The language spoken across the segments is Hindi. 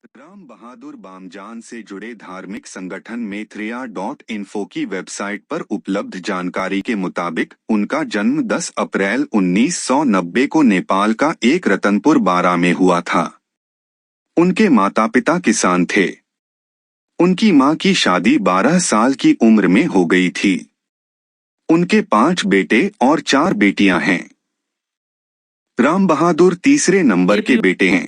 राम बहादुर बामजान से जुड़े धार्मिक संगठन मैत्रेया.info की वेबसाइट पर उपलब्ध जानकारी के मुताबिक उनका जन्म 10 अप्रैल 1990 को नेपाल का एक रतनपुर बारा में हुआ था। उनके माता पिता किसान थे। उनकी मां की शादी 12 साल की उम्र में हो गई थी। उनके 5 बेटे और 4 बेटियां हैं। राम बहादुर तीसरे नंबर के बेटे हैं।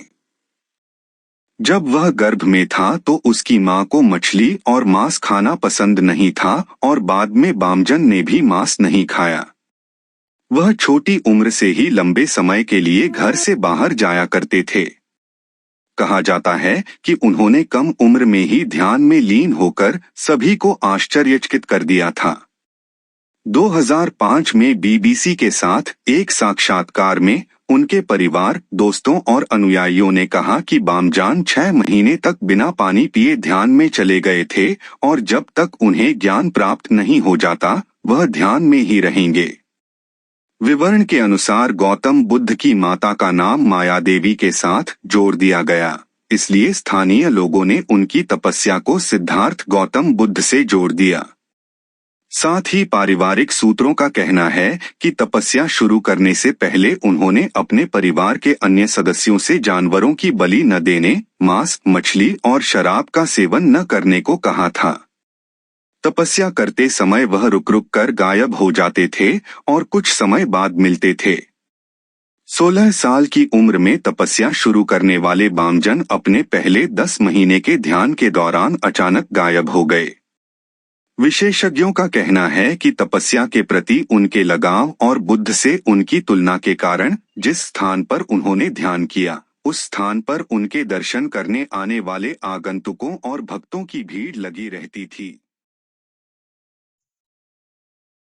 जब वह गर्भ में था तो उसकी मां को मछली और मांस खाना पसंद नहीं था और बाद में बामजन ने भी मांस नहीं खाया। वह छोटी उम्र से ही लंबे समय के लिए घर से बाहर जाया करते थे। कहा जाता है कि उन्होंने कम उम्र में ही ध्यान में लीन होकर सभी को आश्चर्यचकित कर दिया था। 2005 में बीबीसी के साथ एक साक्षात्कार में उनके परिवार, दोस्तों और अनुयायियों ने कहा कि बामजान 6 महीने तक बिना पानी पिए ध्यान में चले गए थे और जब तक उन्हें ज्ञान प्राप्त नहीं हो जाता वह ध्यान में ही रहेंगे। विवरण के अनुसार गौतम बुद्ध की माता का नाम माया देवी के साथ जोड़ दिया गया, इसलिए स्थानीय लोगों ने उनकी तपस्या को सिद्धार्थ गौतम बुद्ध से जोड़ दिया। साथ ही पारिवारिक सूत्रों का कहना है कि तपस्या शुरू करने से पहले उन्होंने अपने परिवार के अन्य सदस्यों से जानवरों की बलि न देने, मांस, मछली और शराब का सेवन न करने को कहा था। तपस्या करते समय वह रुक रुक कर गायब हो जाते थे और कुछ समय बाद मिलते थे। 16 साल की उम्र में तपस्या शुरू करने वाले बामजन अपने पहले 10 महीने के ध्यान के दौरान अचानक गायब हो गए। विशेषज्ञों का कहना है कि तपस्या के प्रति उनके लगाव और बुद्ध से उनकी तुलना के कारण जिस स्थान पर उन्होंने ध्यान किया, उस स्थान पर उनके दर्शन करने आने वाले आगंतुकों और भक्तों की भीड़ लगी रहती थी।